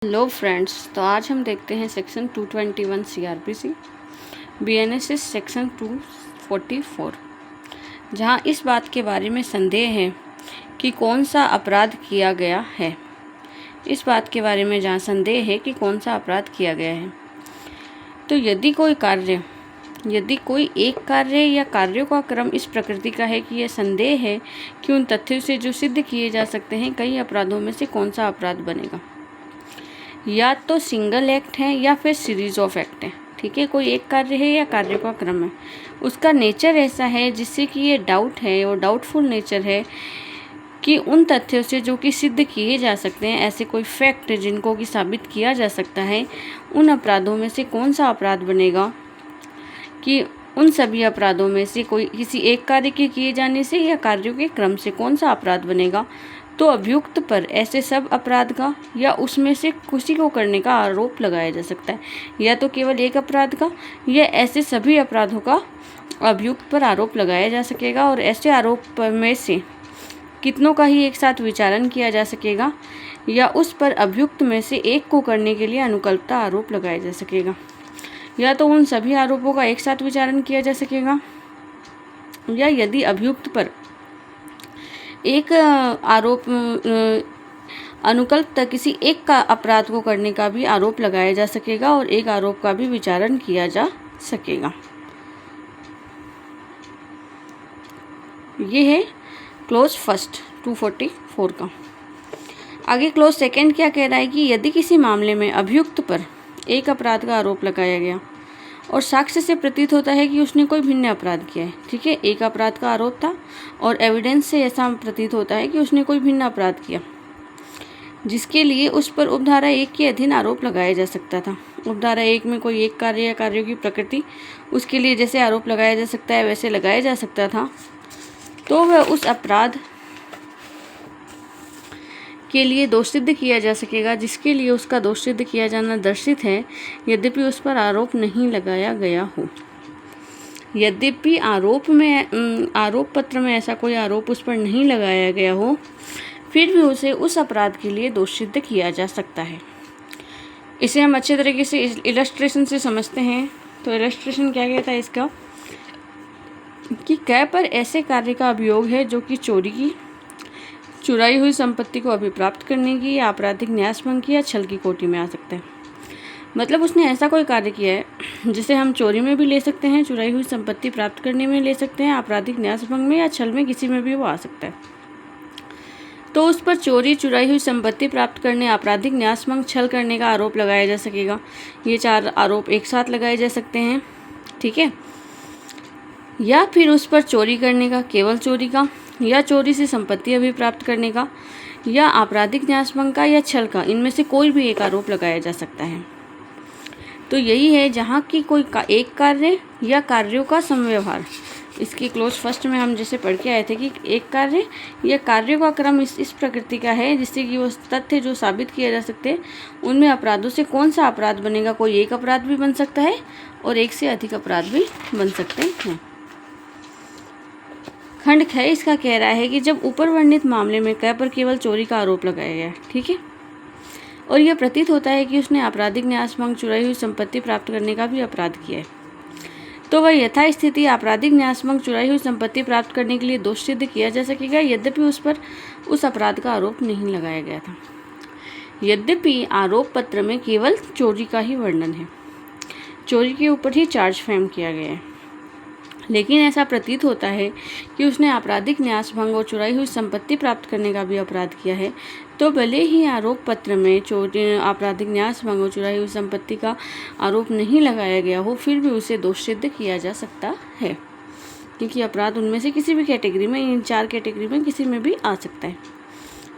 Hello friends, तो आज हम देखते हैं सेक्शन 221 सीआरपीसी बीएनएसएस सेक्शन 244, जहां इस बात के बारे में संदेह है कि कौन सा अपराध किया गया है। इस बात के बारे में जहां संदेह है कि कौन सा अपराध किया गया है, तो यदि कोई एक कार्य या कार्यों का क्रम इस प्रकृति का है कि यह संदेह है कि उन तथ्यों से जो सिद्ध किए जा सकते हैं कई अपराधों में से कौन सा अपराध बनेगा। या तो सिंगल एक्ट है या फिर सीरीज ऑफ एक्ट है। ठीक है, कोई एक कार्य है या कार्यों का क्रम है, उसका नेचर ऐसा है जिससे कि ये डाउट है और डाउटफुल नेचर है कि उन तथ्यों से जो कि सिद्ध किए जा सकते हैं, ऐसे कोई फैक्ट जिनको कि साबित किया जा सकता है, उन अपराधों में से कौन सा अपराध बनेगा कि उन सभी अपराधों में से कोई किसी एक कार्य के किए जाने से या कार्यों के क्रम से कौन सा अपराध बनेगा। तो अभियुक्त पर ऐसे सब अपराध का या उसमें से किसी को करने का आरोप लगाया जा सकता है, या तो केवल एक अपराध का या ऐसे सभी अपराधों का अभियुक्त पर आरोप लगाया जा सकेगा। और ऐसे आरोप में से कितनों का ही एक साथ विचारण किया जा सकेगा या उस पर अभियुक्त में से एक को करने के लिए अनुकल्पता आरोप लगाया जा सकेगा, या तो उन सभी आरोपों का एक साथ विचारण किया जा सकेगा, या यदि अभियुक्त पर एक आरोप अनुकल्पता किसी एक का अपराध को करने का भी आरोप लगाया जा सकेगा और एक आरोप का भी विचारण किया जा सकेगा। ये है क्लोज फर्स्ट 244 का। आगे क्लोज सेकंड क्या कह रहा है कि यदि किसी मामले में अभियुक्त पर एक अपराध का आरोप लगाया गया और साक्ष्य से प्रतीत होता है कि उसने कोई भिन्न अपराध किया है। ठीक है, एक अपराध का आरोप था और एविडेंस से ऐसा प्रतीत होता है कि उसने कोई भिन्न अपराध किया, जिसके लिए उस पर उपधारा 1 के अधीन आरोप लगाया जा सकता था। उपधारा 1 में कोई एक कार्य या कार्यों की प्रकृति उसके लिए जैसे आरोप लगाया जा सकता है वैसे लगाया जा सकता था, तो वह उस अपराध के लिए दोष सिद्ध किया जा सकेगा जिसके लिए उसका दोष सिद्ध किया जाना दर्शित है, यद्यपि उस पर आरोप नहीं लगाया गया हो। यद्यपि आरोप पत्र में ऐसा कोई आरोप उस पर नहीं लगाया गया हो, फिर भी उसे उस अपराध के लिए दोष सिद्ध किया जा सकता है। इसे हम अच्छे तरीके से इलस्ट्रेशन से समझते हैं। तो इलस्ट्रेशन क्या कहता है इसका कि कै पर ऐसे कार्य का अभियोग है जो कि चुराई हुई संपत्ति को अभिप्राप्त करने की या आपराधिक न्यासभंग की या छल की कोटि में आ सकते हैं। मतलब उसने ऐसा कोई कार्य किया है जिसे हम चोरी में भी ले सकते हैं, चुराई हुई संपत्ति प्राप्त करने में ले सकते हैं, आपराधिक न्यासभंग में या छल में, किसी में भी वो आ सकता है। तो उस पर चोरी, चुराई हुई संपत्ति प्राप्त करने, आपराधिक न्यासभंग, छल करने का आरोप लगाया जा सकेगा। ये 4 आरोप एक साथ लगाए जा सकते हैं। ठीक है, या फिर उस पर चोरी करने का, केवल चोरी का, या चोरी से संपत्ति अभिप्राप्त करने का, या आपराधिक न्यासभंग का या छल का, इनमें से कोई भी एक आरोप लगाया जा सकता है। तो यही है जहाँ की कोई एक कार्य या कार्यों का समव्यवहार। इसकी क्लोज फर्स्ट में हम जैसे पढ़ के आए थे कि एक कार्य या कार्यों का क्रम इस प्रकृति का है जिससे कि वो तथ्य जो साबित किया जा सकते हैं उनमें अपराधों से कौन सा अपराध बनेगा। कोई एक अपराध भी बन सकता है और एक से अधिक अपराध भी बन सकते हैं। खंड ख इसका कह रहा है कि जब ऊपर वर्णित मामले में कै पर केवल चोरी का आरोप लगाया गया, ठीक है, और यह प्रतीत होता है कि उसने आपराधिक न्यासभंग, चुराई हुई संपत्ति प्राप्त करने का भी अपराध किया है, तो वह यथास्थिति आपराधिक न्यासभंग, चुराई हुई संपत्ति प्राप्त करने के लिए दोष सिद्ध किया जा सकेगा, यद्यपि उस पर उस अपराध का आरोप नहीं लगाया गया था। यद्यपि आरोप पत्र में केवल चोरी का ही वर्णन है, चोरी के ऊपर ही चार्ज फ्रेम किया गया है, लेकिन ऐसा प्रतीत होता है कि उसने आपराधिक न्यासभंग और चुराई हुई संपत्ति प्राप्त करने का भी अपराध किया है। तो भले ही आरोप पत्र में चोरी, आपराधिक न्यासभंग और चुराई हुई संपत्ति का आरोप नहीं लगाया गया हो, फिर भी उसे दोष सिद्ध किया जा सकता है, क्योंकि अपराध उनमें से किसी भी कैटेगरी में, इन 4 कैटेगरी में किसी में भी आ सकता है,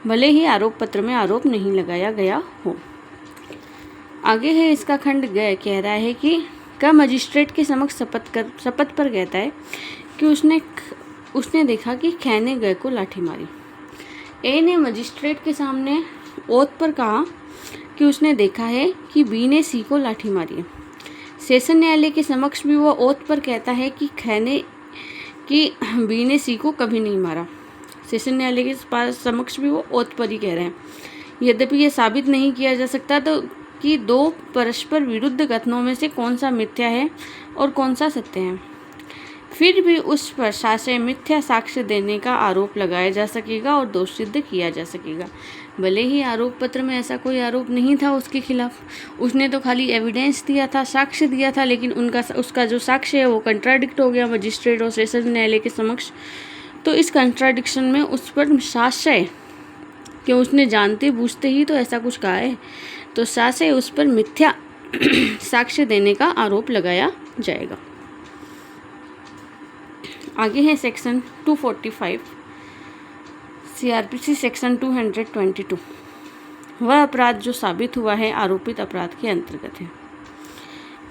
भले ही आरोप पत्र में आरोप नहीं लगाया गया हो। आगे है इसका खंड ग, कह रहा है कि का मजिस्ट्रेट के समक्ष शपथ पर कहता है कि उसने देखा कि ख ने ग को लाठी मारी। ए ने मजिस्ट्रेट के सामने ओथ पर कहा कि उसने देखा है कि बी ने सी को लाठी मारी है। सेशन न्यायालय के समक्ष भी वो ओथ पर कहता है कि बी ने सी को कभी नहीं मारा। सेशन न्यायालय के समक्ष भी वो ओथ पर ही कह रहे हैं यद्यपि यह साबित नहीं किया जा सकता तो कि दो परस्पर विरुद्ध कथनों में से कौन सा मिथ्या है और कौन सा सत्य है, फिर भी उस पर साक्ष्य मिथ्या साक्ष्य देने का आरोप लगाया जा सकेगा और दोष सिद्ध किया जा सकेगा। भले ही आरोप पत्र में ऐसा कोई आरोप नहीं था उसके खिलाफ, उसने तो खाली एविडेंस दिया था, साक्ष्य दिया था, लेकिन उसका जो साक्ष्य है वो कंट्राडिक्ट हो गया मजिस्ट्रेट और सेशन न्यायालय के समक्ष। तो इस कंट्राडिक्शन में उस पर साक्ष्य कि उसने जानते बूझते ही तो ऐसा कुछ कहा है, तो साक्ष्य उस पर मिथ्या साक्ष्य देने का आरोप लगाया जाएगा। आगे है सेक्शन 245 सीआरपीसी सेक्शन 222। वह अपराध जो साबित हुआ है आरोपित अपराध के अंतर्गत है।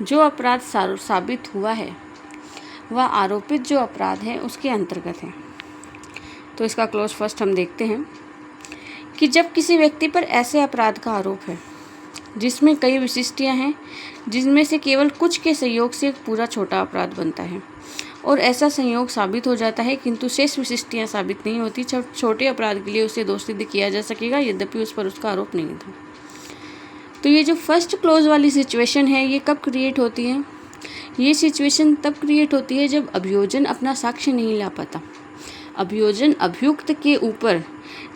जो अपराध साबित हुआ है वह आरोपित जो अपराध है उसके अंतर्गत है। तो इसका क्लोज फर्स्ट हम देखते हैं कि जब किसी व्यक्ति पर ऐसे अपराध का आरोप है जिसमें कई विशिष्टियां हैं, जिनमें से केवल कुछ के संयोग से एक पूरा छोटा अपराध बनता है और ऐसा संयोग साबित हो जाता है किंतु शेष विशिष्टियां साबित नहीं होती, छोटे अपराध के लिए उसे दोष सिद्ध किया जा सकेगा यद्यपि उस पर उसका आरोप नहीं था। तो ये जो फर्स्ट क्लोज वाली सिचुएशन है ये कब क्रिएट होती है? ये सिचुएशन तब क्रिएट होती है जब अभियोजन अपना साक्ष्य नहीं ला पाता। अभियोजन अभियुक्त के ऊपर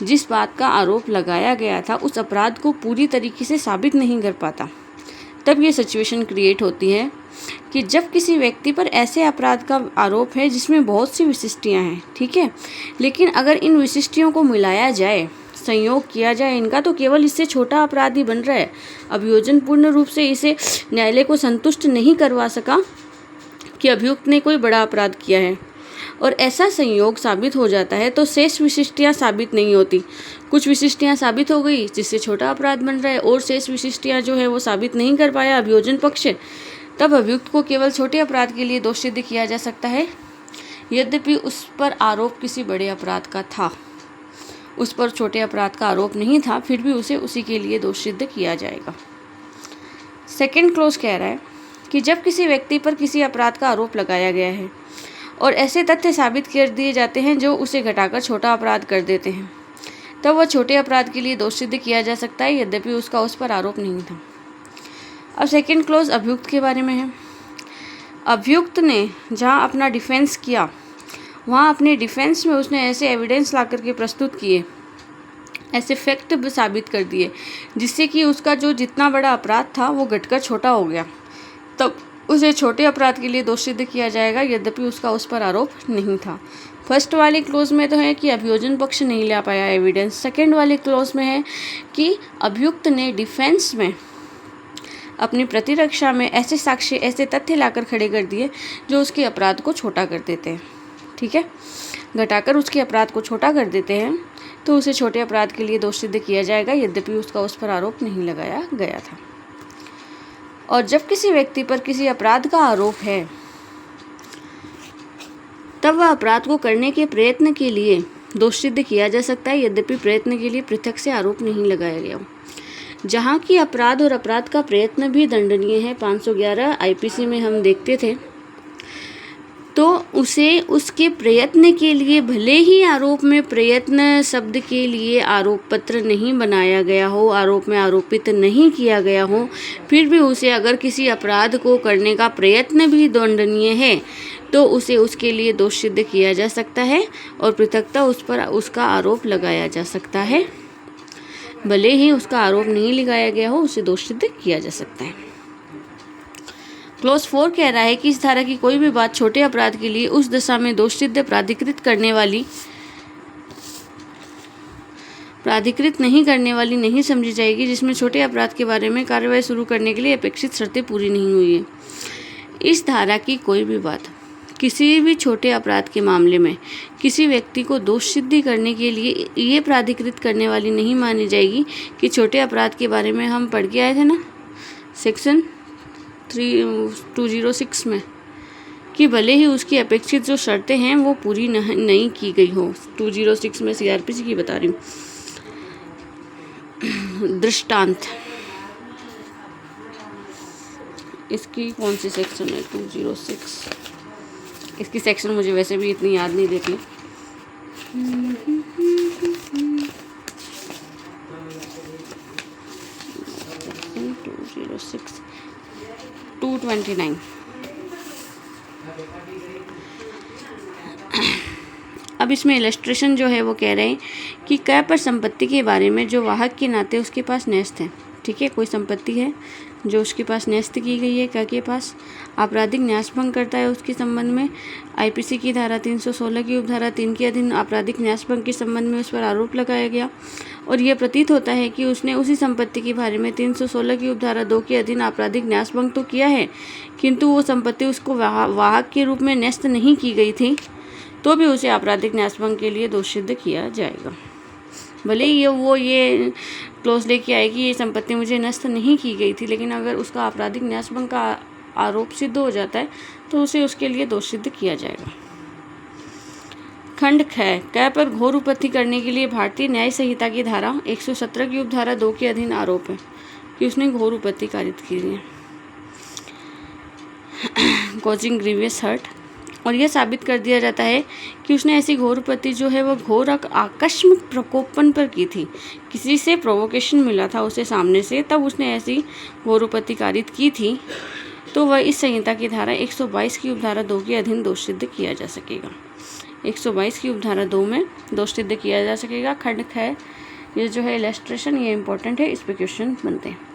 जिस बात का आरोप लगाया गया था उस अपराध को पूरी तरीके से साबित नहीं कर पाता, तब ये सिचुएशन क्रिएट होती है कि जब किसी व्यक्ति पर ऐसे अपराध का आरोप है जिसमें बहुत सी विशिष्टियां हैं, ठीक है, लेकिन अगर इन विशिष्टियों को मिलाया जाए, संयोग किया जाए इनका, तो केवल इससे छोटा अपराध ही बन रहा है। अभियोजन पूर्ण रूप से इसे न्यायालय को संतुष्ट नहीं करवा सका कि अभियुक्त ने कोई बड़ा अपराध किया है और ऐसा संयोग साबित हो जाता है तो शेष विशिष्टियां साबित नहीं होती। कुछ विशिष्टियां साबित हो गई जिससे छोटा अपराध बन रहा है और शेष विशिष्टियां जो है वो साबित नहीं कर पाया अभियोजन पक्ष, तब अभियुक्त को केवल छोटे अपराध के लिए दोष सिद्ध किया जा सकता है यद्यपि उस पर आरोप किसी बड़े अपराध का था। उस पर छोटे अपराध का आरोप नहीं था, फिर भी उसे उसी के लिए दोष सिद्ध किया जाएगा। सेकंड क्लोज कह रहा है कि जब किसी व्यक्ति पर किसी अपराध का आरोप लगाया गया है और ऐसे तथ्य साबित कर दिए जाते हैं जो उसे घटाकर छोटा अपराध कर देते हैं, तब वह छोटे अपराध के लिए दोष सिद्ध किया जा सकता है यद्यपि उसका उस पर आरोप नहीं था। अब सेकंड क्लोज अभियुक्त के बारे में है। अभियुक्त ने जहां अपना डिफेंस किया वहां अपने डिफेंस में उसने ऐसे एविडेंस ला करके प्रस्तुत किए, ऐसे फैक्ट साबित कर दिए जिससे कि उसका जो जितना बड़ा अपराध था वो घटकर छोटा हो गया, तब उसे छोटे अपराध के लिए दोष सिद्ध किया जाएगा यद्यपि उसका उस पर आरोप नहीं था। फर्स्ट वाले क्लोज में तो है कि अभियोजन पक्ष नहीं ला पाया एविडेंस। सेकंड वाले क्लोज में है कि अभियुक्त ने डिफेंस में अपनी प्रतिरक्षा में ऐसे साक्ष्य ऐसे तथ्य लाकर खड़े कर दिए जो उसके अपराध को छोटा कर देते हैं, ठीक है, घटाकर उसके अपराध को छोटा कर देते हैं, तो उसे छोटे अपराध के लिए दोष सिद्ध किया जाएगा यद्यपि उसका उस पर आरोप नहीं लगाया गया था। और जब किसी व्यक्ति पर किसी अपराध का आरोप है तब वह अपराध को करने के प्रयत्न के लिए दोष सिद्ध किया जा सकता है यद्यपि प्रयत्न के लिए पृथक से आरोप नहीं लगाया गया। जहाँ की अपराध और अपराध का प्रयत्न भी दंडनीय है, 511 आईपीसी में हम देखते थे, तो उसे उसके प्रयत्न के लिए भले ही आरोप में प्रयत्न शब्द के लिए आरोप पत्र नहीं बनाया गया हो, आरोप में आरोपित नहीं किया गया हो, फिर भी उसे अगर किसी अपराध को करने का प्रयत्न भी दंडनीय है तो उसे उसके लिए दोष सिद्ध किया जा सकता है और पृथकता उस पर उसका आरोप लगाया जा सकता है। भले ही उसका आरोप नहीं लगाया गया हो उसे दोष सिद्ध किया जा सकता है। क्लोज 4 कह रहा है कि इस धारा की कोई भी बात छोटे अपराध के लिए उस दशा में दोष सिद्ध प्राधिकृत नहीं करने वाली नहीं समझी जाएगी जिसमें छोटे अपराध के बारे में कार्रवाई शुरू करने के लिए अपेक्षित शर्तें पूरी नहीं हुई है। इस धारा की कोई भी बात किसी भी छोटे अपराध के मामले में किसी व्यक्ति को दोष सिद्धि करने के लिए ये प्राधिकृत करने वाली नहीं मानी जाएगी कि छोटे अपराध के बारे में हम पढ़ के आए थे ना सेक्शन 206 में, कि भले ही उसकी अपेक्षित जो शर्तें हैं वो पूरी नहीं की गई हो। 206 में सीआरपीसी की बता रही हूँ। दृष्टांत, इसकी कौन सी सेक्शन है? 206। इसकी सेक्शन मुझे वैसे भी इतनी याद नहीं रहती। 229। अब इसमें इलस्ट्रेशन जो है वो कह रहे हैं कि क पर संपत्ति के बारे में जो वाहक के नाते उसके पास न्यस्त है। ठीक है, कोई संपत्ति है जो उसके पास न्यस्त की गई है क के पास, आपराधिक न्यास भंग करता है उसके संबंध में आईपीसी की धारा 316 की उपधारा 3 के अधीन आपराधिक न्यास भंग के संबंध में उस पर आरोप लगाया गया और यह प्रतीत होता है कि उसने उसी संपत्ति के बारे में 316 की उपधारा 2 के अधीन आपराधिक न्यास भंग तो किया है, किंतु वो संपत्ति उसको वाहक के रूप में न्यस्त नहीं की गई थी, तो भी उसे आपराधिक न्यासभंग के लिए दोषी सिद्ध किया जाएगा। भले ही ये क्लोज लेके आए कि ये संपत्ति मुझे नष्ट नहीं की गई थी, लेकिन अगर उसका आपराधिक न्यासभंग का आरोप सिद्ध हो जाता है तो उसे उसके लिए दोषी सिद्ध किया जाएगा। खंड क पर घोर उपपत्ति करने के लिए भारतीय न्याय संहिता की धारा 117 की उपधारा 2 के अधीन आरोप है कि उसने घोर उपपत्ति कारित की है, कॉजिंग ग्रीवियस हर्ट, और यह साबित कर दिया जाता है कि उसने ऐसी घोर उपपत्ति जो है वह घोर आकस्मिक प्रकोपन पर की थी। किसी से प्रोवोकेशन मिला था उसे सामने से, तब उसने ऐसी घोर उपपत्ति कारित की थी, तो वह इस संहिता की धारा 122 की उपधारा 2 के अधीन दोष सिद्ध किया जा सकेगा। 122 की उपधारा 2 में दोष सिद्ध किया जा सकेगा। खंड ख ये जो है इलस्ट्रेशन, ये इंपॉर्टेंट है, इस पे क्वेश्चन बनते हैं।